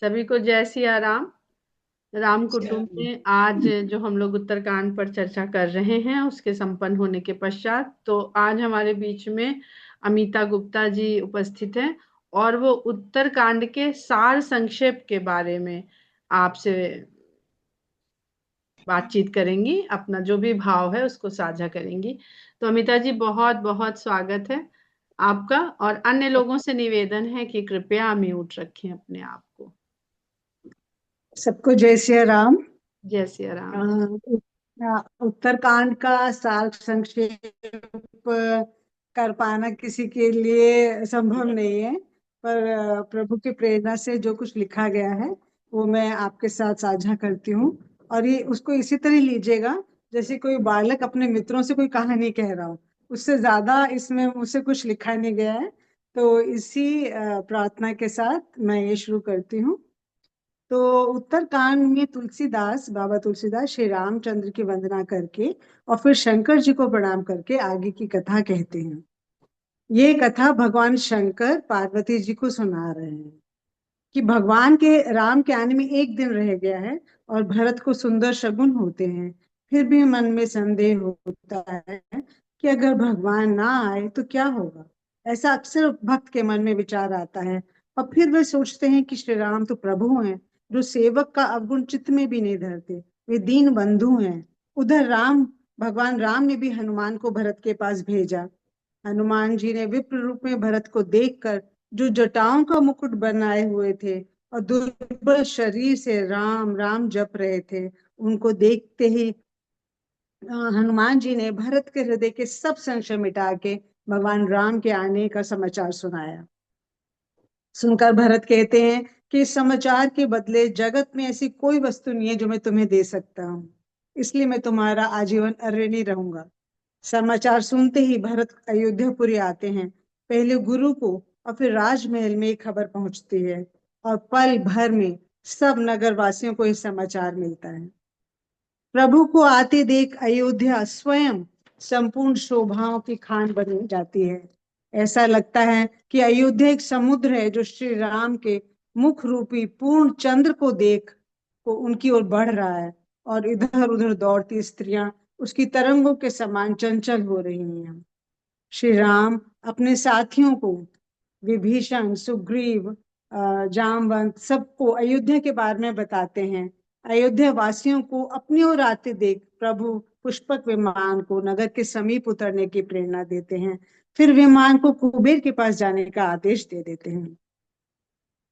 सभी को जय सिया राम। राम कुटुंब में आज जो हम लोग उत्तरकांड पर चर्चा कर रहे हैं उसके संपन्न होने के पश्चात तो आज हमारे बीच में अमिता गुप्ता जी उपस्थित हैं और वो उत्तरकांड के सार संक्षेप के बारे में आपसे बातचीत करेंगी, अपना जो भी भाव है उसको साझा करेंगी। तो अमिता जी, बहुत बहुत स्वागत है आपका। और अन्य लोगों से निवेदन है कि कृपया म्यूट रखें अपने आप को। सबको जय श्री राम। जय सिया अ, राम। उत्तरकांड का सार संक्षेप कर पाना किसी के लिए संभव नहीं है, पर प्रभु की प्रेरणा से जो कुछ लिखा गया है वो मैं आपके साथ साझा करती हूँ। और ये उसको इसी तरह लीजिएगा जैसे कोई बालक अपने मित्रों से कोई कहानी कह रहा हो, उससे ज्यादा इसमें मुझसे कुछ लिखा नहीं गया है। तो इसी प्रार्थना के साथ मैं ये शुरू करती हूँ। तो उत्तरकांड में तुलसीदास, बाबा तुलसीदास श्री रामचंद्र की वंदना करके और फिर शंकर जी को प्रणाम करके आगे की कथा कहते हैं। ये कथा भगवान शंकर पार्वती जी को सुना रहे हैं कि भगवान के राम के आने में एक दिन रह गया है और भरत को सुंदर शगुन होते हैं। फिर भी मन में संदेह होता है कि अगर भगवान ना आए तो क्या होगा। ऐसा अक्सर भक्त के मन में विचार आता है। और फिर वे सोचते हैं कि श्री राम तो प्रभु हैं, जो सेवक का अवगुण चित्त में भी नहीं धरते। वे दीन बंधु हैं। उधर भगवान राम ने भी हनुमान को भरत के पास भेजा। हनुमान जी ने विप्र रूप में भरत को देखकर, जो जटाओं का मुकुट बनाए हुए थे और दुर्बल शरीर से राम राम जप रहे थे, उनको देखते ही हनुमान जी ने भरत के हृदय के सब संशय मिटा के भगवान राम के आने का समाचार सुनाया। सुनकर भरत कहते हैं कि इस समाचार के बदले जगत में ऐसी कोई वस्तु नहीं है जो मैं तुम्हें दे सकता हूँ, इसलिए मैं तुम्हारा आजीवन ऋणी रहूंगा। समाचार सुनते ही भरत अयोध्यापुरी आते हैं। पहले गुरु को और फिर राजमहल में एक खबर पहुंचती है और पल भर में सब नगर वासियों को यह समाचार मिलता है। प्रभु को आते देख अयोध्या स्वयं संपूर्ण शोभाओं की खान बन जाती है। ऐसा लगता है कि अयोध्या एक समुद्र है जो श्री राम के मुख रूपी पूर्ण चंद्र को देख को उनकी ओर बढ़ रहा है, और इधर उधर दौड़ती स्त्रियां उसकी तरंगों के समान चंचल हो रही हैं। श्री राम अपने साथियों को, विभीषण, सुग्रीव, जामवंत, सबको अयोध्या के बारे में बताते हैं। अयोध्या वासियों को अपनी ओर आते देख प्रभु पुष्पक विमान को नगर के समीप उतरने की प्रेरणा देते हैं। फिर विमान को कुबेर के पास जाने का आदेश दे देते हैं।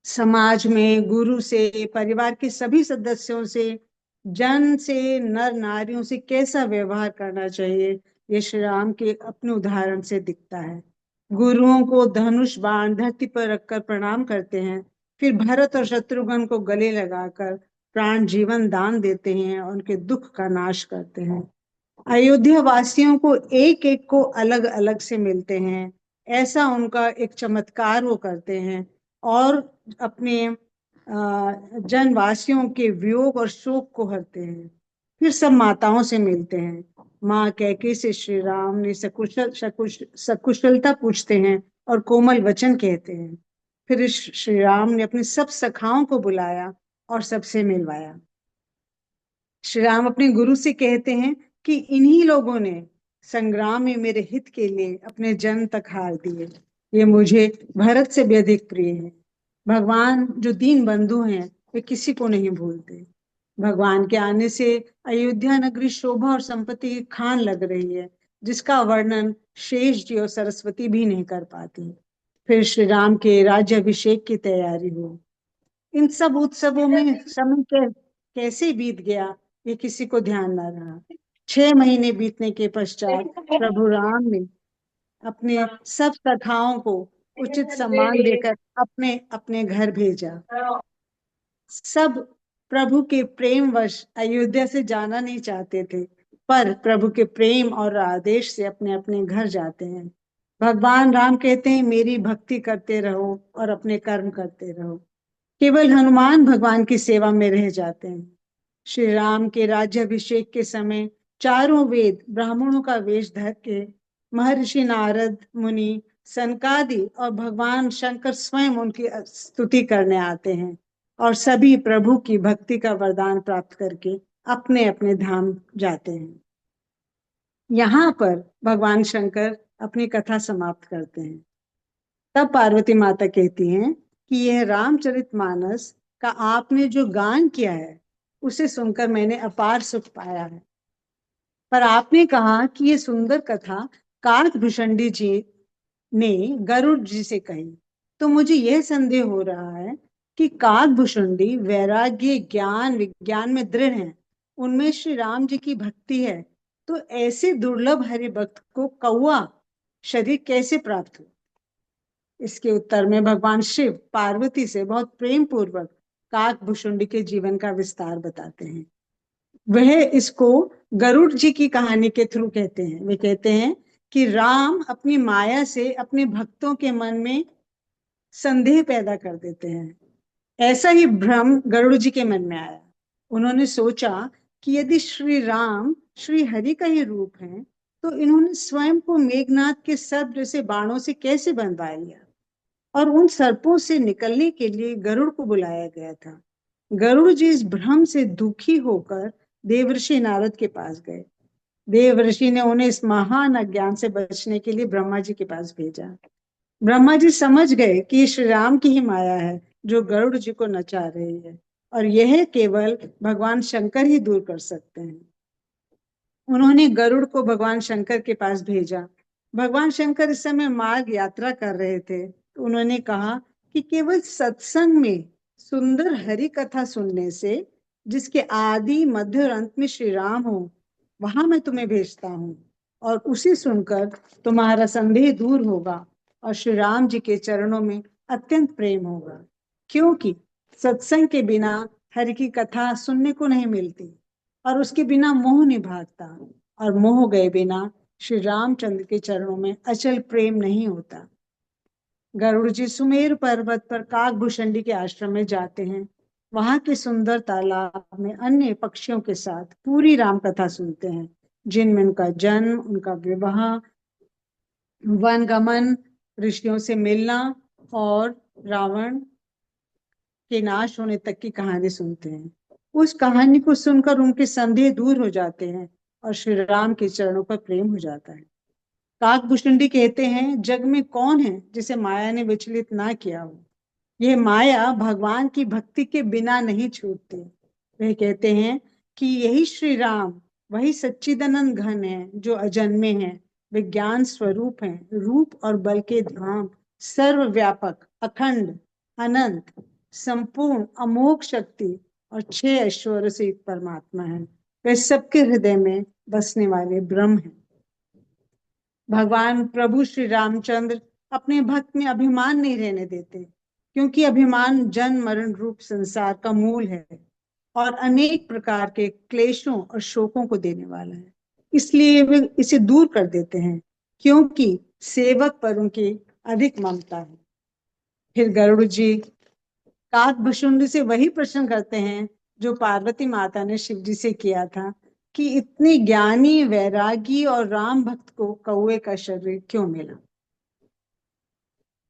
समाज में गुरु से, परिवार के सभी सदस्यों से, जन से, नर नारियों से कैसा व्यवहार करना चाहिए, ये श्री राम के अपने उदाहरण से दिखता है। गुरुओं को धनुष बाण धरती पर रखकर प्रणाम करते हैं। फिर भरत और शत्रुघ्न को गले लगाकर प्राण जीवन दान देते हैं और उनके दुख का नाश करते हैं। अयोध्या वासियों को एक एक को अलग अलग से मिलते हैं, ऐसा उनका एक चमत्कार वो करते हैं। और अपने जनवासियों के वियोग और शोक को हरते हैं। फिर सब माताओं से मिलते हैं। माँ कैकेयी से श्री राम ने सकुशलता पूछते हैं और कोमल वचन कहते हैं। फिर श्री राम ने अपने सब सखाओं को बुलाया और सबसे मिलवाया। श्री राम अपने गुरु से कहते हैं कि इन्हीं लोगों ने संग्राम में मेरे हित के लिए अपने जन तक हार दिए। ये मुझे भरत से भी अधिक प्रिय है। भगवान जो दीन बंधु हैं वे किसी को नहीं भूलते। भगवान के आने से अयोध्या नगरी शोभा और संपत्ति की खान लग रही है, जिसका वर्णन शेष जी और सरस्वती भी नहीं कर पाती। फिर श्री राम के राज्य अभिषेक की तैयारी हो। इन सब उत्सवों में समय कैसे बीत गया ये किसी को ध्यान न रहा। 6 महीने बीतने के पश्चात प्रभु राम ने अपने सब सखाओं को उचित सम्मान देकर अपने अपने घर भेजा। सब प्रभु के प्रेम वश अयोध्या से जाना नहीं चाहते थे, पर प्रभु के प्रेम और आदेश से अपने अपने घर जाते हैं। भगवान राम कहते हैं, मेरी भक्ति करते रहो और अपने कर्म करते रहो। केवल हनुमान भगवान की सेवा में रह जाते हैं। श्री राम के राज्याभिषेक के समय चारों वेद ब्राह्मणों का वेश धर के महर्षि नारद मुनि, सनकादि और भगवान शंकर स्वयं उनकी स्तुति करने आते हैं। और सभी प्रभु की भक्ति का वरदान प्राप्त करके अपने अपने धाम जाते हैं। यहाँ पर भगवान शंकर अपनी कथा समाप्त करते हैं। तब पार्वती माता कहती हैं कि यह रामचरितमानस का आपने जो गान किया है उसे सुनकर मैंने अपार सुख पाया है, पर आपने कहा कि ये सुंदर कथा काकभूषणी जी ने गरुड़ जी से कही, तो मुझे यह संदेह हो रहा है कि काकभूषणी वैराग्य ज्ञान विज्ञान में दृढ़ हैं, उनमें श्री राम जी की भक्ति है, तो ऐसे दुर्लभ हरि भक्त को कौआ शरीर कैसे प्राप्त हो? इसके उत्तर में भगवान शिव पार्वती से बहुत प्रेम पूर्वक काकभूषुंडी के जीवन का विस्तार बताते हैं। वह इसको गरुड़ जी की कहानी के थ्रू कहते हैं। वे कहते हैं कि राम अपनी माया से अपने भक्तों के मन में संदेह पैदा कर देते हैं। ऐसा ही भ्रम गरुड़ जी के मन में आया। उन्होंने सोचा कि यदि श्री राम श्री हरि का ही रूप है तो इन्होंने स्वयं को मेघनाथ के सर्प जैसे बाणों से कैसे बंधवा लिया, और उन सर्पों से निकलने के लिए गरुड़ को बुलाया गया था। गरुड़ जी इस भ्रम से दुखी होकर देवर्षि नारद के पास गए। देवर्षि ने उन्हें इस महान अज्ञान से बचने के लिए ब्रह्मा जी के पास भेजा। ब्रह्मा जी समझ गए कि श्री राम की ही माया है जो गरुड़ जी को नचा रही है, और यह केवल भगवान शंकर ही दूर कर सकते हैं। उन्होंने गरुड़ को भगवान शंकर के पास भेजा। भगवान शंकर इस समय मार्ग यात्रा कर रहे थे, तो उन्होंने कहा कि केवल सत्संग में सुंदर हरि कथा सुनने से, जिसके आदि मध्य और अंत में श्री राम हो, वहां मैं तुम्हें भेजता हूँ, और उसे सुनकर तुम्हारा संदेह दूर होगा और श्री राम जी के चरणों में अत्यंत प्रेम होगा। क्योंकि सत्संग के बिना हरि की कथा सुनने को नहीं मिलती, और उसके बिना मोह नहीं भागता, और मोह गए बिना श्री रामचंद्र के चरणों में अचल प्रेम नहीं होता। गरुड़ जी सुमेर पर्वत पर काकभूषणी के आश्रम में जाते हैं। वहां के सुंदर तालाब में अन्य पक्षियों के साथ पूरी राम कथा सुनते हैं, जिनमें उनका जन्म, उनका विवाह, वन गमन, ऋषियों से मिलना और रावण के नाश होने तक की कहानी सुनते हैं। उस कहानी को सुनकर उनके संदेह दूर हो जाते हैं और श्री राम के चरणों पर प्रेम हो जाता है। काकभूषणी कहते हैं, जग में कौन है जिसे माया ने विचलित ना किया हो? यह माया भगवान की भक्ति के बिना नहीं छूटती। वे कहते हैं कि यही श्री राम वही सच्चिदानंद घन है जो अजन्मे हैं, विज्ञान स्वरूप हैं, रूप और बल के धाम, सर्वव्यापक, अखंड, अनंत, संपूर्ण, अमोघ शक्ति और 6 ऐश्वर्य से एक परमात्मा है। वे सबके हृदय में बसने वाले ब्रह्म हैं। भगवान प्रभु श्री रामचंद्र अपने भक्त में अभिमान नहीं रहने देते, क्योंकि अभिमान जन्म मरण रूप संसार का मूल है और अनेक प्रकार के क्लेशों और शोकों को देने वाला है। इसलिए वे इसे दूर कर देते हैं, क्योंकि सेवक पर उनकी अधिक ममता है। फिर गरुड़ जी काकभूषुंडी से वही प्रश्न करते हैं जो पार्वती माता ने शिव जी से किया था, कि इतनी ज्ञानी, वैरागी और राम भक्त को कौए का शरीर क्यों मिला?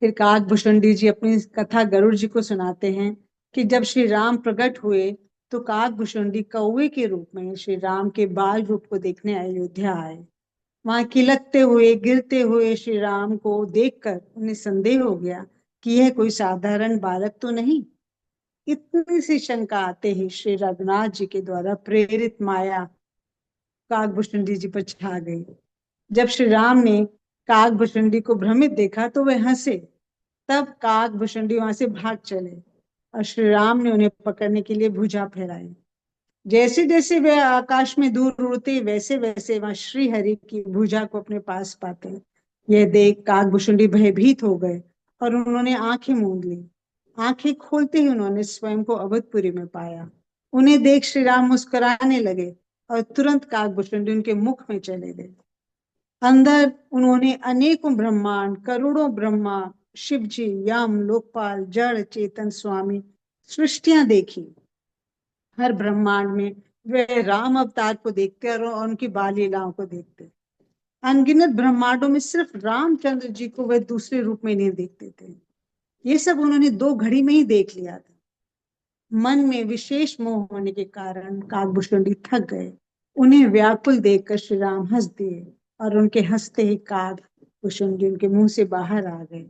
फिर काकभूषुंडी जी अपनी कथा गरुड़ जी को सुनाते हैं कि जब श्री राम प्रकट हुए तो काकभूषुंडी कौए के रूप में श्री राम के बाल रूप को देखने अयोध्या आए। वहां खिलकते हुए, गिरते हुए श्री राम को देखकर उन्हें संदेह हो गया कि यह कोई साधारण बालक तो नहीं। इतनी सी शंका आते ही श्री रघुनाथ जी के द्वारा प्रेरित माया काकभूषुंडी जी पर छा गई। जब श्री राम ने काकभूषुंडी को भ्रमित देखा तो वे हंसे। तब काकभूषुंडी वहां से भाग चले और श्री राम ने उन्हें पकड़ने के लिए भुजा फहराई। जैसे जैसे वे आकाश में दूर उड़ते, वैसे वैसे वहां श्री हरि की भुजा को अपने पास पाते। यह देख काकभूषुंडी भयभीत हो गए और उन्होंने आंखें मूंद ली। आंखें खोलते ही उन्होंने स्वयं को अवधपुरी में पाया। उन्हें देख श्री राम मुस्कुराने लगे और तुरंत काकभूषुंडी उनके मुख में चले गए। अंदर उन्होंने अनेकों ब्रह्मांड, करोड़ों ब्रह्मा, शिव जी, यम, लोकपाल, जड़, चेतन, स्वामी सृष्टियां देखी। हर ब्रह्मांड में वे राम अवतार को देखते और उनकी बाल लीलाओं को देखते। अनगिनत ब्रह्मांडों में सिर्फ रामचंद्र जी को वे दूसरे रूप में नहीं देखते थे। ये सब उन्होंने 2 घड़ी में ही देख लिया था। मन में विशेष मोह होने के कारण काकभूषुंडी थक गए। उन्हें व्याकुल देखकर श्री राम हंस दिए और उनके हंसते ही काकभूषुंडी उनके मुंह से बाहर आ गए।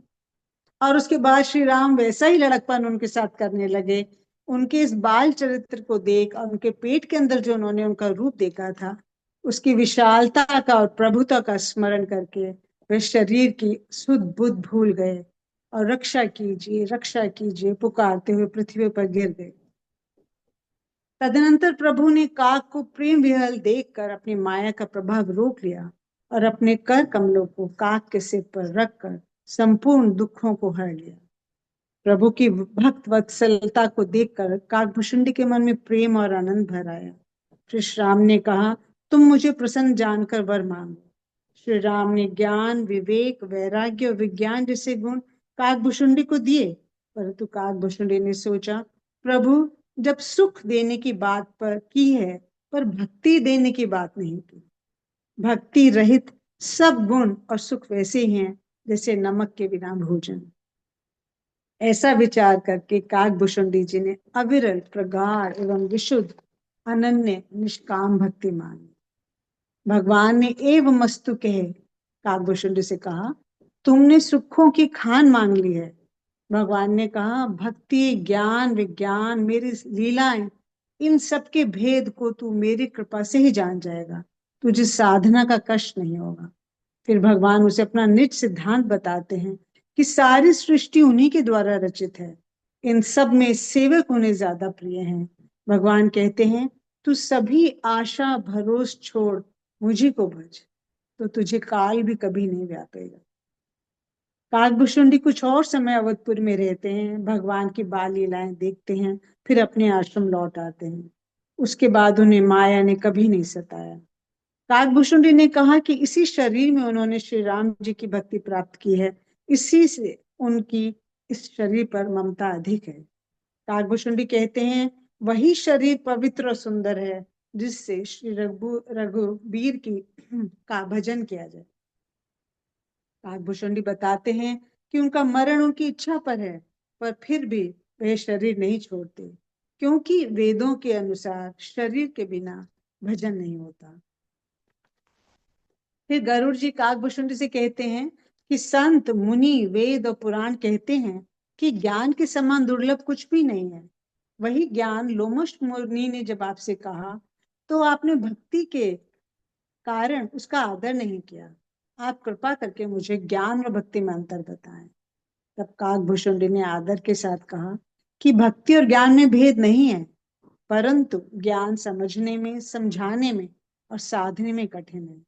और उसके बाद श्री राम वैसा ही लड़कपन उनके साथ करने लगे। उनके इस बाल चरित्र को देख और उनके पेट के अंदर जो उन्होंने उनका रूप देखा था, उसकी विशालता का और प्रभुता का स्मरण करके वे शरीर की सुध बुध भूल गए और रक्षा कीजिए पुकारते हुए पृथ्वी पर गिर गए। तदनंतर प्रभु ने काक को प्रेम विह्वल देखकर अपनी माया का प्रभाव रोक लिया और अपने कर कमलों को काक के सिर पर रखकर संपूर्ण दुखों को हर लिया। प्रभु की भक्त वत्सलता को देखकर काकभूषुंडी के मन में प्रेम और आनंद भर आया। श्री राम ने कहा, तुम मुझे प्रसन्न जानकर वर मांगो। श्री राम ने ज्ञान, विवेक, वैराग्य और विज्ञान जैसे गुण काकभूषुंडी को दिए, परंतु काकभूषुंडी ने सोचा, प्रभु जब सुख देने की बात पर की है पर भक्ति देने की बात नहीं की। भक्ति रहित सब गुण और सुख वैसे ही हैं जैसे नमक के बिना भोजन। ऐसा विचार करके काकभूषुंडी जी ने अविरल, प्रगाढ़ एवं विशुद्ध अनन्य निष्काम भक्ति मांगी। भगवान ने एवं मस्तु कहे काकभूषुंडी से कहा, तुमने सुखों की खान मांग ली है। भगवान ने कहा, भक्ति, ज्ञान, विज्ञान, मेरी लीलाएं, इन सब के भेद को तू मेरी कृपा से ही जान जाएगा। तुझे साधना का कष्ट नहीं होगा। फिर भगवान उसे अपना निज सिद्धांत बताते हैं कि सारी सृष्टि उन्हीं के द्वारा रचित है। इन सब में सेवक उन्हें ज्यादा प्रिय हैं। भगवान कहते हैं, तू सभी आशा भरोस छोड़ मुझी को भज, तो तुझे काल भी कभी नहीं व्यापेगा। काकभूषुंडी कुछ और समय अवधपुर में रहते हैं, भगवान की बाल लीलाएं देखते हैं, फिर अपने आश्रम लौट आते हैं। उसके बाद उन्हें माया ने कभी नहीं सताया। काकभूषुंडी ने कहा कि इसी शरीर में उन्होंने श्री राम जी की भक्ति प्राप्त की है, इसी से उनकी इस शरीर पर ममता अधिक है। काकभूषुंडी कहते हैं, वही शरीर पवित्र और सुंदर है जिससे श्री रघुबीर की का भजन किया जाए। काकभूषुंडी बताते हैं कि उनका मरण उनकी इच्छा पर है, पर फिर भी वह शरीर नहीं छोड़ते, क्योंकि वेदों के अनुसार शरीर के बिना भजन नहीं होता। फिर गरुड़ जी काकभूषुंडी से कहते हैं कि संत, मुनि, वेद और पुराण कहते हैं कि ज्ञान के समान दुर्लभ कुछ भी नहीं है। वही ज्ञान लोमश मुनि ने जब आपसे कहा तो आपने भक्ति के कारण उसका आदर नहीं किया। आप कृपा करके मुझे ज्ञान और भक्ति में अंतर बताएं। तब काकभूषुंडी ने आदर के साथ कहा कि भक्ति और ज्ञान में भेद नहीं है, परंतु ज्ञान समझने में, समझाने में और साधने में कठिन है,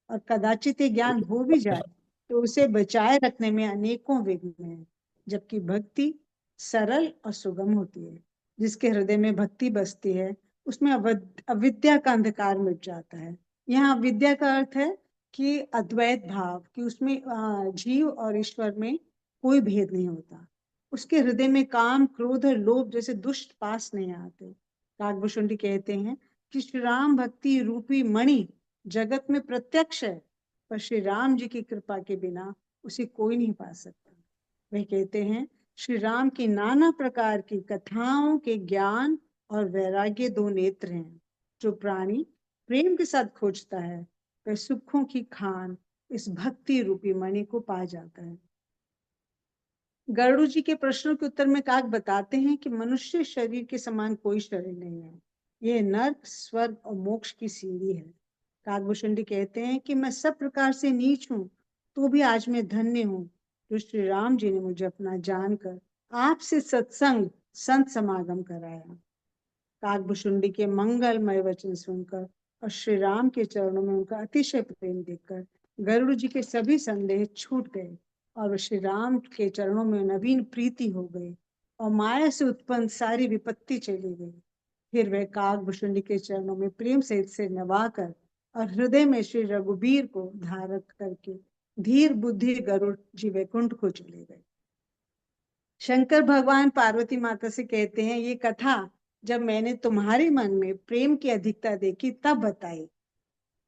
और कदाचित ये ज्ञान हो भी जाए तो उसे बचाए रखने में अनेकों विघ्न हैं। जबकि भक्ति सरल और सुगम होती है। जिसके हृदय में भक्ति बसती है उसमें अविद्या का अंधकार मिट जाता है। यहाँ विद्या का अर्थ है कि अद्वैत भाव, कि उसमें जीव और ईश्वर में कोई भेद नहीं होता। उसके हृदय में काम, क्रोध और लोभ जैसे दुष्ट पास नहीं आते। काकभूषुंडी कहते हैं कि श्री राम भक्ति रूपी मणि जगत में प्रत्यक्ष है, पर श्री राम जी की कृपा के बिना उसे कोई नहीं पा सकता। वे कहते हैं, श्री राम की नाना प्रकार की कथाओं के ज्ञान और वैराग्य दो नेत्र हैं। जो प्राणी प्रेम के साथ खोजता है वह सुखों की खान इस भक्ति रूपी मणि को पा जाता है। गरुड़ जी के प्रश्नों के उत्तर में काक बताते हैं कि मनुष्य शरीर के समान कोई शरीर नहीं है। यह नर्क, स्वर्ग और मोक्ष की सीढ़ी है। काकभूषुंडी कहते हैं कि मैं सब प्रकार से नीच हूँ, तो भी आज मैं धन्य हूँ जो श्री राम जी ने मुझे अपना जानकर आपसे सत्संग, संत समागम कराया। काकभूषुंडी के मंगलमय वचन सुनकर और श्री राम के चरणों में उनका अतिशय प्रेम देखकर गरुड़ जी के सभी संदेह छूट गए और श्री राम के चरणों में नवीन प्रीति हो गई और माया से उत्पन्न सारी विपत्ति चली गई। फिर वह काकभूषुंडी के चरणों में प्रेम सहित से नवाकर और हृदय में श्री रघुबीर को धारण करके धीर बुद्धि गरुड़ जी वैकुंठ को चले गए। शंकर भगवान पार्वती माता से कहते हैं, ये कथा जब मैंने तुम्हारे मन में प्रेम की अधिकता देखी तब बताई।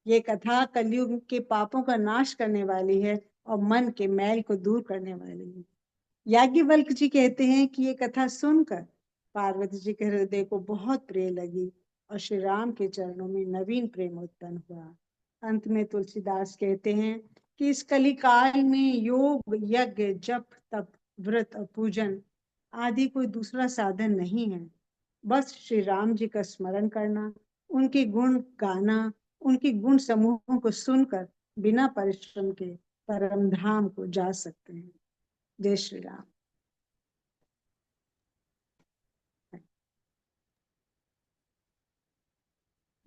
ये कथा कलयुग के पापों का नाश करने वाली है और मन के मैल को दूर करने वाली है। याज्ञवल्क्य जी कहते हैं कि ये कथा सुनकर पार्वती जी के हृदय को बहुत प्रिय लगी और श्री राम के चरणों में नवीन प्रेम उत्पन्न हुआ। अंत में तुलसीदास कहते हैं कि इस कली काल में योग, यज्ञ, जप, तप, व्रत और पूजन आदि कोई दूसरा साधन नहीं है। बस श्री राम जी का स्मरण करना, उनके गुण गाना, उनके गुण समूहों को सुनकर बिना परिश्रम के परम धाम को जा सकते हैं। जय श्री राम।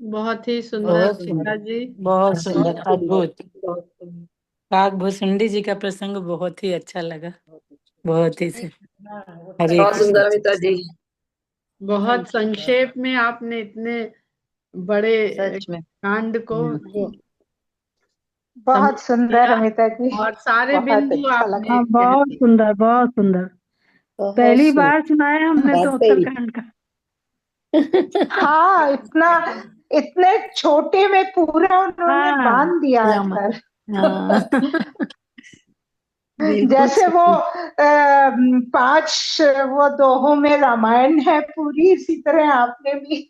बहुत ही सुंदर बहुत अमीता सुंदर, जी। बहुत सुंदर, अद्भुत। काकभूषुंडी जी का प्रसंग बहुत ही अच्छा लगा, बहुत ही से। हरे बहुत कृष्ण। सुंदर अमिता जी। बहुत संक्षेप में आपने इतने बड़े सच में कांड को जो बहुत समझ सुंदर लिया अमिता जी, और सारे बहुत बिंदु अच्छा आपने लगा। हाँ, कह बहुत दिए। सुंदर, बहुत सुंदर। बहुत पहली सुंदर। बार सुना है हमने तो वाकई। उत्तराखंड का। हाँ, इतने छोटे में पूरा उन्होंने हाँ, बांध दिया राम। अंदर। हाँ, बिल्कुल जैसे वो सही। 5 वो दोहों में रामायण है पूरी, इसी तरह आपने भी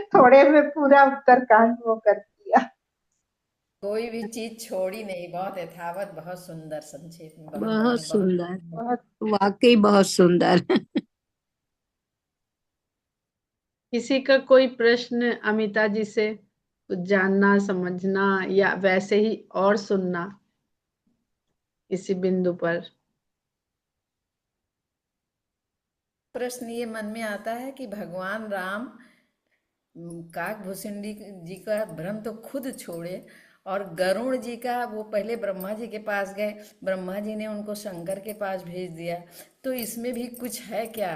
थोड़े में पूरा उत्तरकांड वो कर दिया। कोई भी चीज छोड़ी नहीं, बहुत यथावत, बहुत सुंदर, संक्षेप में बहुत बहुत बहुत सुंदर, बहुत वाकई बहुत सुंदर। किसी का कोई प्रश्न अमिता जी से, कुछ जानना समझना या वैसे ही और सुनना इसी बिंदु पर? प्रश्न ये मन में आता है कि भगवान राम काकभूषुंडी जी का भ्रम तो खुद छोड़े, और गरुड़ जी का वो पहले ब्रह्मा जी के पास गए, ब्रह्मा जी ने उनको शंकर के पास भेज दिया, तो इसमें भी कुछ है क्या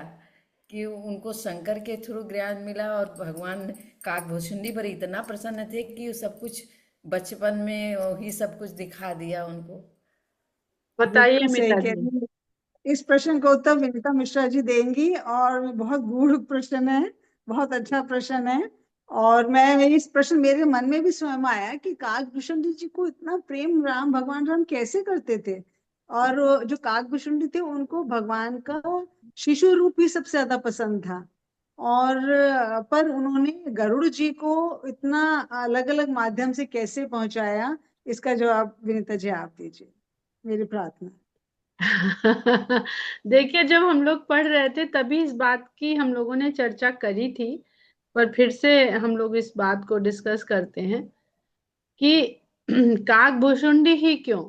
कि उनको शंकर के थ्रू ज्ञान मिला और भगवान काकभूषुंडी पर इतना प्रसन्न थे कि सब कुछ बचपन में ही सब कुछ दिखा दिया उनको। बताइए बिल्कुल सही अमिता कह जी। रही हैं। इस प्रश्न को उत्तर विनीता मिश्रा जी देंगी और बहुत गूढ़ प्रश्न है, बहुत अच्छा प्रश्न है। और मैं इस प्रश्न मेरे मन में भी स्वयं आया कि काकभूषुंडी जी को इतना प्रेम राम, भगवान राम कैसे करते थे। और वो जो काकभूषुंडी थे उनको भगवान का शिशु रूप ही सबसे ज्यादा पसंद था। और पर उन्होंने गरुड़ जी को इतना अलग अलग माध्यम से कैसे पहुंचाया, इसका जवाब विनीता जी आप दीजिए, मेरी प्रार्थना। देखिए, जब हम लोग पढ़ रहे थे तभी इस बात की हम लोगों ने चर्चा करी थी, पर फिर से हम लोग इस बात को डिस्कस करते हैं कि काकभूषुंडी ही क्यों?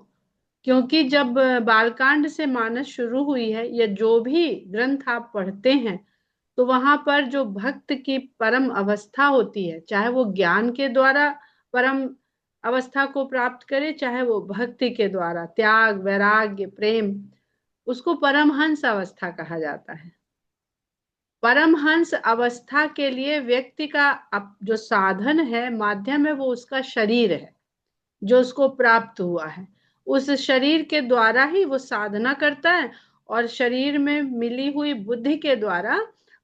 क्योंकि जब बालकांड से मानस शुरू हुई है, या जो भी ग्रंथ आप पढ़ते हैं, तो वहां पर जो भक्त की परम अवस्था होती है, चाहे वो ज्ञान के द्वारा परम अवस्था को प्राप्त करे, चाहे वो भक्ति के द्वारा त्याग, वैराग्य, प्रेम, उसको परमहंस अवस्था कहा जाता है। परमहंस अवस्था के लिए व्यक्ति का जो साधन है, माध्यम है, वो उसका शरीर है जो उसको प्राप्त हुआ है। उस शरीर के द्वारा ही वो साधना करता है, और शरीर में मिली हुई बुद्धि के द्वारा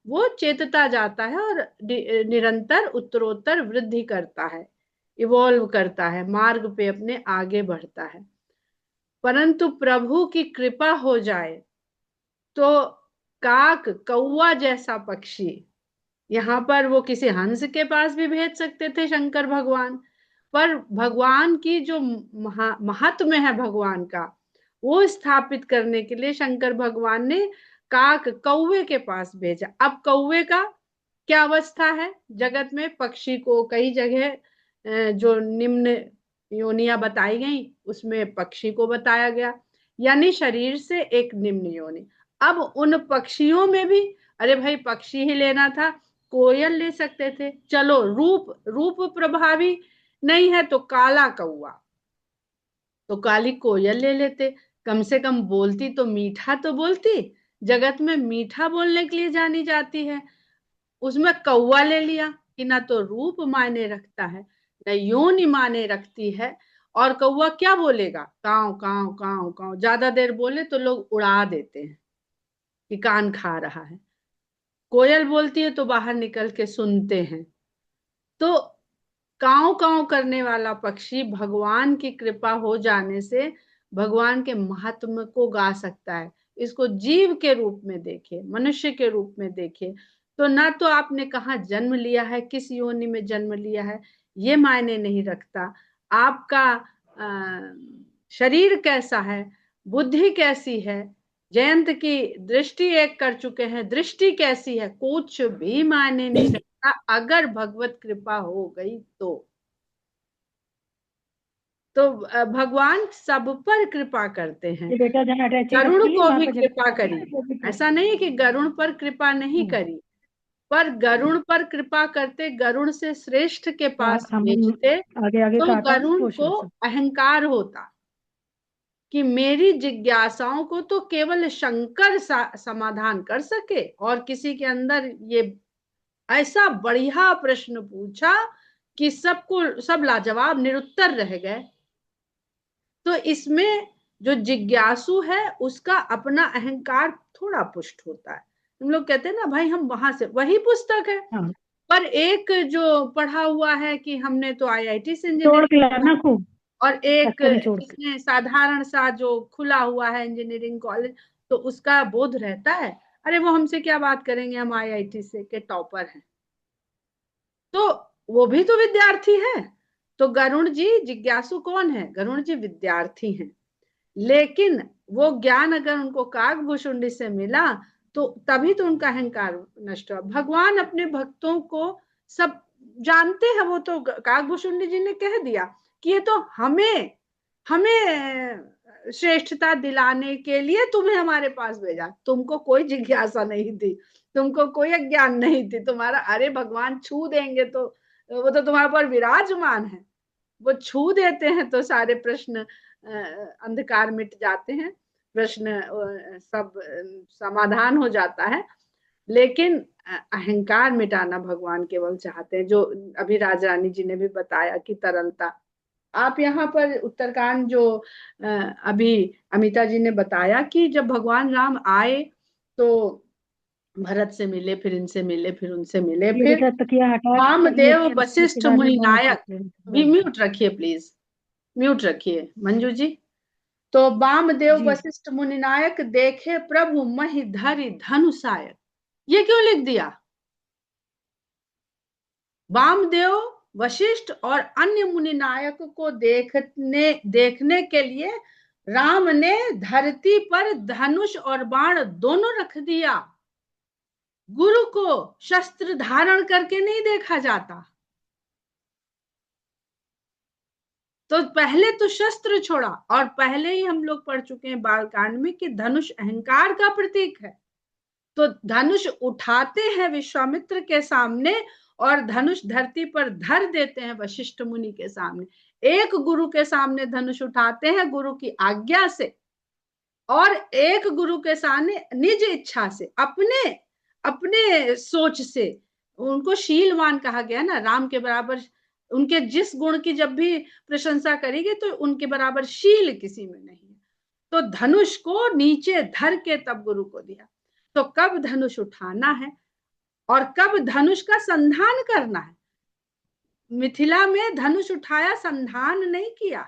वो चेतता जाता है और निरंतर उत्तरोत्तर वृद्धि करता है, इवॉल्व करता है, मार्ग पे अपने आगे बढ़ता है। परंतु प्रभु की कृपा हो जाए तो काक, कौवा जैसा पक्षी, यहाँ पर वो किसी हंस के पास भी भेज सकते थे शंकर भगवान, पर भगवान की जो महात्म्य है भगवान का, वो स्थापित करने के लिए शंकर भगवान ने काक, कौवे के पास भेजा। अब कौवे का क्या अवस्था है जगत में? पक्षी को कई जगह जो निम्न योनियां बताई गई उसमें पक्षी को बताया गया, यानी शरीर से एक निम्न योनि। अब उन पक्षियों में भी, अरे भाई पक्षी ही लेना था, कोयल ले सकते थे, चलो रूप रूप प्रभावी नहीं है तो काला कौआ, तो काली कोयल ले लेते, कम से कम बोलती तो मीठा तो बोलती, जगत में मीठा बोलने के लिए जानी जाती है। उसमें कौवा ले लिया कि ना तो रूप मायने रखता है, न योनि मायने रखती है, और कौवा क्या बोलेगा? काव काव काव काव, ज्यादा देर बोले तो लोग उड़ा देते हैं कि कान खा रहा है। कोयल बोलती है तो बाहर निकल के सुनते हैं। तो काव काव करने वाला पक्षी भगवान की कृपा हो जाने से भगवान के महात्म्य को गा सकता है, इसको जीव के रूप में देखे, मनुष्य के रूप में देखे, तो ना तो आपने कहाँ जन्म लिया है, किस योनि में जन्म लिया है, ये मायने नहीं रखता। आपका शरीर कैसा है, बुद्धि कैसी है, जयंत की दृष्टि एक कर चुके हैं, दृष्टि कैसी है, कुछ भी मायने नहीं रखता अगर भगवत कृपा हो गई तो भगवान सब पर कृपा करते हैं। ये बेटा जहाँ अटैची गरुड़ रखी है को वहां भी पर कृपा करी, ऐसा नहीं कि गरुड़ पर कृपा नहीं करी, पर गरुड़ पर कृपा करते, गरुड़ से श्रेष्ठ के पास भेजते, आगे आगे तो काटा गरुड़ को अहंकार होता कि मेरी जिज्ञासाओं को तो केवल शंकर समाधान कर सके, और किसी के अंदर ये ऐसा बढ़िया प्रश्न पूछा कि सबको सब लाजवाब निरुत्तर रह गए। तो इसमें जो जिज्ञासु है उसका अपना अहंकार थोड़ा पुष्ट होता है। हम लोग कहते हैं ना भाई हम वहां से, वही पुस्तक है, पर एक जो पढ़ा हुआ है कि हमने तो IIT से इंजीनियरिंग, और एक इसमें साधारण सा जो खुला हुआ है इंजीनियरिंग कॉलेज, तो उसका बोध रहता है अरे वो हमसे क्या बात करेंगे, हम IIT से के टॉपर हैं, तो वो भी तो विद्यार्थी है। तो गरुड़ जी जिज्ञासु कौन है, गरुड़ जी विद्यार्थी हैं, लेकिन वो ज्ञान अगर उनको काकभूषुंडी से मिला तो तभी तो उनका अहंकार नष्ट हुआ। भगवान अपने भक्तों को सब जानते हैं, वो तो काकभूषुंडी जी ने कह दिया कि ये तो हमें श्रेष्ठता दिलाने के लिए तुम्हें हमारे पास भेजा, तुमको कोई जिज्ञासा नहीं थी, तुमको कोई अज्ञान नहीं थी तुम्हारा, अरे भगवान छू देंगे तो वो तो तुम्हारे पर विराजमान है, वो छू देते हैं तो सारे प्रश्न अंधकार मिट जाते हैं, प्रश्न सब समाधान हो जाता है। लेकिन अहंकार मिटाना भगवान केवल चाहते हैं, जो अभी राजरानी जी ने भी बताया कि तरलता। आप यहाँ पर उत्तरकांड जो अभी अमिता जी ने बताया कि जब भगवान राम आए तो भरत से मिले, फिर इनसे मिले, फिर उनसे मिले, फिर वामदेव वशिष्ठ मुनि नायक, भी म्यूट रखिए प्लीज, म्यूट रखिए मंजू जी। तो वामदेव वशिष्ठ मुनि नायक देखे प्रभु महि धरि धनुषायक, ये क्यों लिख दिया? वामदेव वशिष्ठ और अन्य मुनि नायक को देखने के लिए राम ने धरती पर धनुष और बाण दोनों रख दिया। गुरु को शस्त्र धारण करके नहीं देखा जाता, तो पहले तो शस्त्र छोड़ा, और पहले ही हम लोग पढ़ चुके हैं बालकांड में कि धनुष अहंकार का प्रतीक है, तो धनुष उठाते हैं विश्वामित्र के सामने और धनुष धरती पर धर देते हैं वशिष्ठ मुनि के सामने। एक गुरु के सामने धनुष उठाते हैं गुरु की आज्ञा से, और एक गुरु के सामने निज इच्छा से, अपने अपने सोच से। उनको शीलवान कहा गया ना, राम के बराबर, उनके जिस गुण की जब भी प्रशंसा करेंगे तो उनके बराबर शील किसी में नहीं है। तो धनुष को नीचे धर के तब गुरु को दिया। तो कब धनुष उठाना है और कब धनुष का संधान करना है। मिथिला में धनुष उठाया, संधान नहीं किया,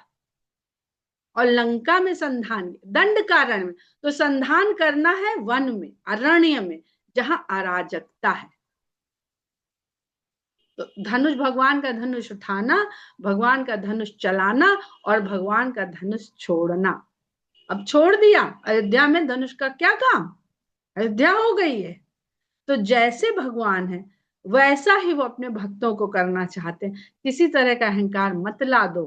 और लंका में संधान, दंड कारण में। तो संधान करना है वन में, अरण्य में, जहां अराजकता है। तो धनुष, भगवान का धनुष उठाना, भगवान का धनुष चलाना, और भगवान का धनुष छोड़ना। अब छोड़ दिया, अयोध्या में धनुष का क्या काम, अयोध्या हो गई है। तो जैसे भगवान है वैसा ही वो अपने भक्तों को करना चाहते हैं। किसी तरह का अहंकार मत ला दो,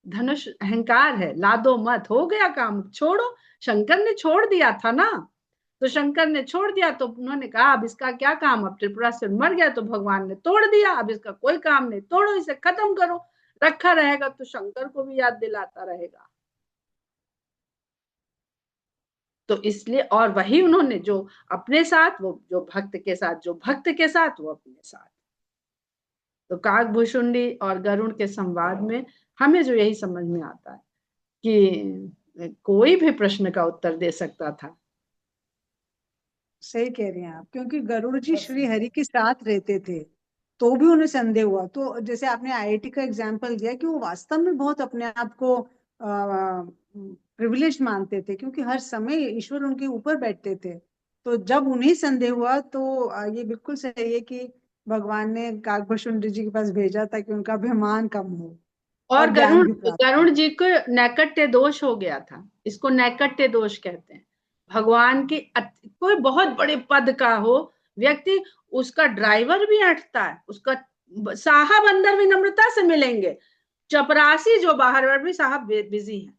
धनुष अहंकार है, ला दो मत, हो गया काम, छोड़ो। शंकर ने छोड़ दिया था ना, तो शंकर ने छोड़ दिया, तो उन्होंने कहा अब इसका क्या काम, अब त्रिपुरासुर मर गया तो भगवान ने तोड़ दिया, अब इसका कोई काम नहीं, तोड़ो इसे, खत्म करो। रखा रहेगा तो शंकर को भी याद दिलाता रहेगा। तो इसलिए, और वही उन्होंने जो अपने साथ, वो जो भक्त के साथ, जो भक्त के साथ वो अपने साथ। तो काकभूषुंडी और गरुड़ के संवाद में हमें जो यही समझ में आता है कि कोई भी प्रश्न का उत्तर दे सकता था। सही कह रही हैं आप, क्योंकि गरुड़ जी श्री हरि के साथ रहते थे तो भी उन्हें संदेह हुआ। तो जैसे आपने IIT का एग्जाम्पल दिया कि वो वास्तव में बहुत अपने आप को प्रिविलेज मानते थे, क्योंकि हर समय ईश्वर उनके ऊपर बैठते थे। तो जब उन्हें संदेह हुआ तो ये बिल्कुल सही है कि भगवान ने काकभूषुंड जी के पास भेजा ताकि उनका अभिमान कम हो और और ज्ञान गरुड़ भी प्राप्त गरुड़ जी को नैकट्य दोष हो गया था, इसको नैकट्य दोष कहते हैं। भगवान की कोई बहुत बड़े पद का हो व्यक्ति, उसका ड्राइवर भी अटता है, उसका साहब अंदर विनम्रता से मिलेंगे, चपरासी जो बाहर भी साहब बिजी है।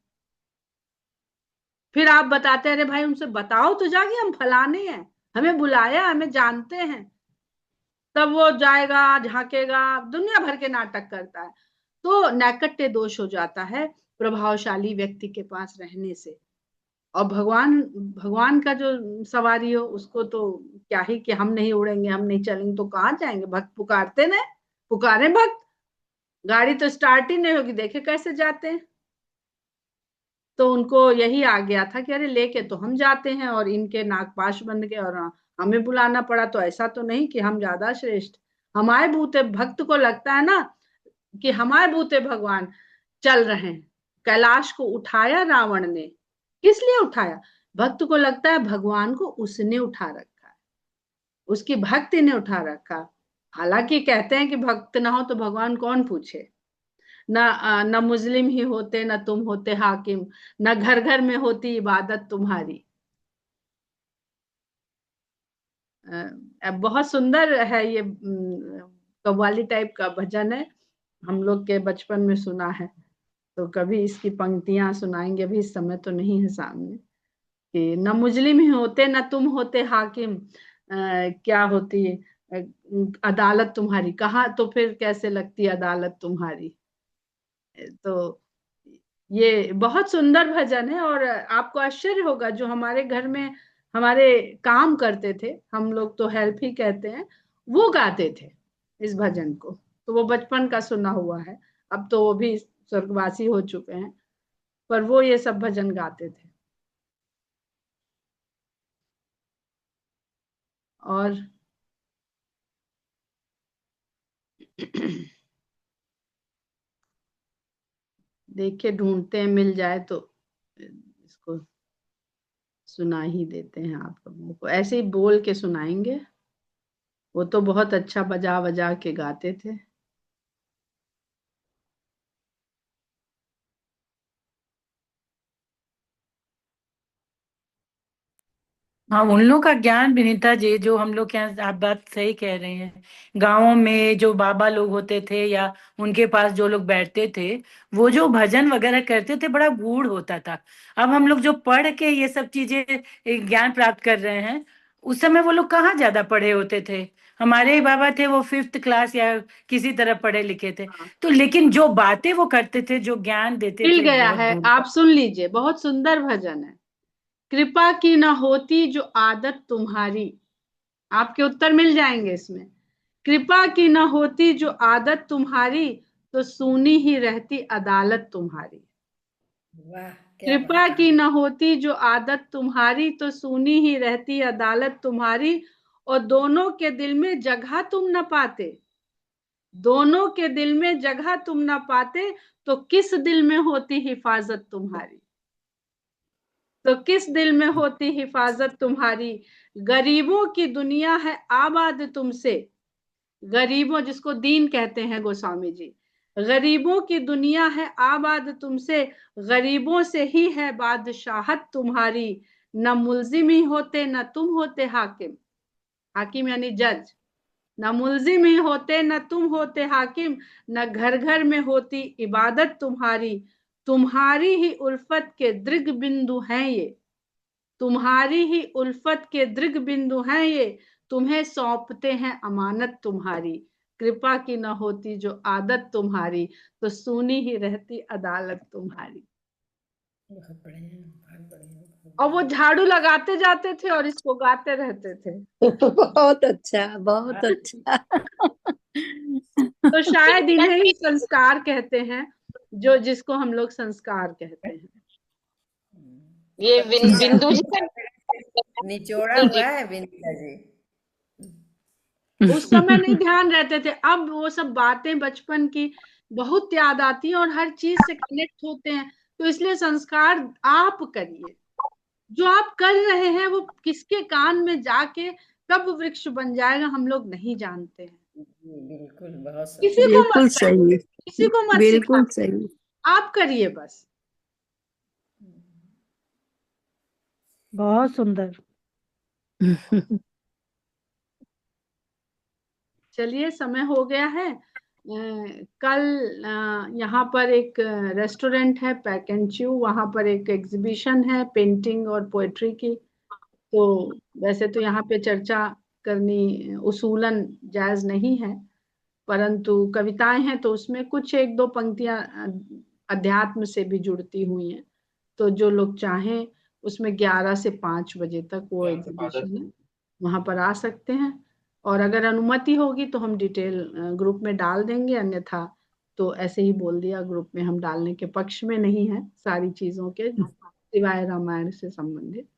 फिर आप बताते हैं अरे भाई उनसे बताओ तो जाके हम फलाने हैं, हमें बुलाया, हमें जानते हैं, तब वो जाएगा झांकेगा, दुनिया भर के नाटक करता है। तो नैकट्य दोष हो जाता है प्रभावशाली व्यक्ति के पास रहने से। और भगवान भगवान का जो सवारी हो उसको तो क्या ही कि हम नहीं उड़ेंगे, हम नहीं चलेंगे तो कहाँ जाएंगे। भक्त पुकारते ना, पुकारे भक्त, गाड़ी तो स्टार्ट ही नहीं होगी, देखे कैसे जाते हैं। तो उनको यही आ गया था कि अरे लेके तो हम जाते हैं और इनके नागपाश बन गए और हमें बुलाना पड़ा, तो ऐसा तो नहीं कि हम ज्यादा श्रेष्ठ। हमारे भूते भक्त को लगता है ना कि हमारे भूते भगवान चल रहे हैं। कैलाश को उठाया रावण ने, किस लिए उठाया? भक्त को लगता है भगवान को उसने उठा रखा है, उसकी भक्ति ने उठा रखा। हालांकि कहते हैं कि भक्त ना हो तो भगवान कौन पूछे। न मुस्लिम ही होते, न तुम होते हाकिम, न घर घर में होती इबादत तुम्हारी। बहुत सुंदर है ये, कव्वाली टाइप का भजन है, हम लोग के बचपन में सुना है। तो कभी इसकी पंक्तियां सुनाएंगे, अभी इस समय तो नहीं है सामने। कि न मुस्लिम ही होते, न तुम होते हाकिम, क्या होती अदालत तुम्हारी, कहाँ तो फिर कैसे लगती अदालत तुम्हारी। तो ये बहुत सुंदर भजन है। और आपको आश्चर्य होगा, जो हमारे घर में हमारे काम करते थे, हम लोग तो हेल्प ही कहते हैं, वो गाते थे इस भजन को। तो वो बचपन का सुना हुआ है, अब तो वो भी स्वर्गवासी हो चुके हैं, पर वो ये सब भजन गाते थे। और देखिए ढूंढते हैं, मिल जाए तो इसको सुना ही देते हैं आप लोगों को। ऐसे ही बोल के सुनाएंगे, वो तो बहुत अच्छा बजा बजा के गाते थे। हाँ, उन लोग का ज्ञान विनीता जी, जो हम लोग के यहाँ, आप बात सही कह रहे हैं। गांवों में जो बाबा लोग होते थे या उनके पास जो लोग बैठते थे, वो जो भजन वगैरह करते थे बड़ा गूढ़ होता था। अब हम लोग जो पढ़ के ये सब चीजें ज्ञान प्राप्त कर रहे हैं, उस समय वो लोग कहाँ ज्यादा पढ़े होते थे। हमारे ही बाबा थे, वो 5th क्लास या किसी तरह पढ़े लिखे थे। हाँ, तो लेकिन जो बातें वो करते थे, जो ज्ञान देते मिल थे, गया बहुत है, गूढ़ आप था। सुन लीजिए, बहुत सुंदर भजन है। कृपा की न होती जो आदत तुम्हारी, आपके उत्तर मिल जाएंगे इसमें। कृपा की न होती जो आदत तुम्हारी, तो सुनी ही रहती अदालत तुम्हारी। वाह, क्या कृपा बात है। की न होती जो आदत तुम्हारी, तो सुनी ही रहती अदालत तुम्हारी। और दोनों के दिल में जगह तुम न पाते, दोनों के दिल में जगह तुम न पाते, तो किस दिल में होती हिफाजत तुम्हारी। तो किस दिल में होती हिफाजत तुम्हारी। गरीबों की दुनिया है आबाद तुमसे, गरीबों जिसको दीन कहते हैं गोस्वामी जी, गरीबों की दुनिया है आबाद तुमसे, गरीबों से ही है बादशाहत तुम्हारी। न मुल्जिम ही होते, न तुम होते हाकिम, हाकिम यानी जज, न मुल्जिम ही होते, न तुम होते हाकिम, न घर घर में होती इबादत तुम्हारी। तुम्हारी ही उल्फत के दृग बिंदु हैं ये, तुम्हारी ही उल्फत के दृग बिंदु हैं ये, तुम्हें सौंपते हैं अमानत तुम्हारी। कृपा की न होती जो आदत तुम्हारी, तो सुनी ही रहती अदालत तुम्हारी। बहुत बढ़िया, बहुत बढ़िया, बहुत और वो बढ़िया। झाड़ू लगाते जाते थे और इसको गाते रहते थे। बहुत अच्छा, बहुत अच्छा। तो शायद इन्हें ही संस्कार कहते हैं, जो जिसको हम लोग संस्कार कहते हैं। ये अच्छी बिंदु जी बात निचोड़ा हुआ है विनीता जी। उस समय नहीं ध्यान रहते थे, अब वो सब बातें बचपन की बहुत याद आती हैं और हर चीज से कनेक्ट होते हैं। तो इसलिए संस्कार आप करिए। जो आप कर रहे हैं वो किसके कान में जाके कब वृक्ष बन जाएगा हम लोग नहीं जानते हैं। जी, बिल्कुल, बहुत सही। किसी को बिल्कुल मत सही, किसी को मत बिल्कुल सिखाइए, सही। आप करिए बस। बहुत सुंदर। चलिए, समय हो गया है। कल यहाँ पर एक रेस्टोरेंट है पैक एंड च्यू, वहाँ पर एक एग्जीबिशन है पेंटिंग और पोएट्री की। तो वैसे तो यहाँ पे चर्चा करनी उसूलन जायज नहीं है, परंतु कविताएं हैं तो उसमें कुछ एक दो पंक्तियां अध्यात्म से भी जुड़ती हुई हैं। तो जो लोग चाहें उसमें 11 से 5 बजे तक वो एग्जीबिशन है, वहां पर आ सकते हैं। और अगर अनुमति होगी तो हम डिटेल ग्रुप में डाल देंगे, अन्यथा तो ऐसे ही बोल दिया, ग्रुप में हम डालने के पक्ष में नहीं है सारी चीजों के, सिवाय रामायण से संबंधित।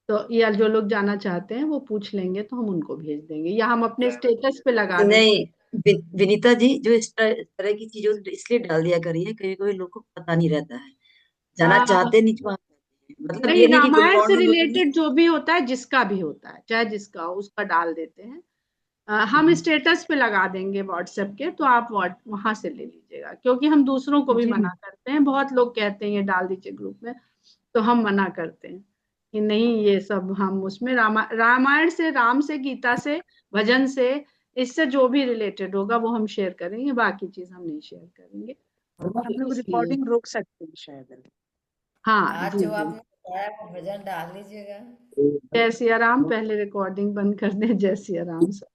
तो या जो लोग जाना चाहते हैं वो पूछ लेंगे तो हम उनको भेज देंगे, या हम अपने स्टेटस पे लगा देंगे। नहीं, विनीता जी, जो इस तरह की चीजों इसलिए डाल दिया करिए, कभी कभी लोग को पता नहीं रहता है, जाना आ, चाहते नहीं वहां जाते हैं। मतलब नहीं, ये नहीं कि कोई रामायण से गवर्नमेंट वाले रिलेटेड जो भी होता है, जिसका भी होता है, चाहे जिसका हो, उसका डाल देते हैं। हम स्टेटस पे लगा देंगे व्हाट्सएप के, तो आप वहां से ले लीजिएगा, क्योंकि हम दूसरों को भी जी। मना करते हैं। बहुत लोग कहते हैं ये डाल दीजिए ग्रुप में, तो हम मना करते हैं कि नहीं, ये सब हम उसमें रामायण से, राम से, गीता से, भजन से, इससे जो भी रिलेटेड होगा वो हम शेयर करेंगे, बाकी चीज हम नहीं शेयर करेंगे। हम लोग इसलिए रिकॉर्डिंग रोक सकते हैं शायद। हाँ आज जी जो जी। आपने बताया वो भजन डाल लीजिएगा। जय सिया राम, पहले रिकॉर्डिंग बंद कर दें। जय सिया राम सर।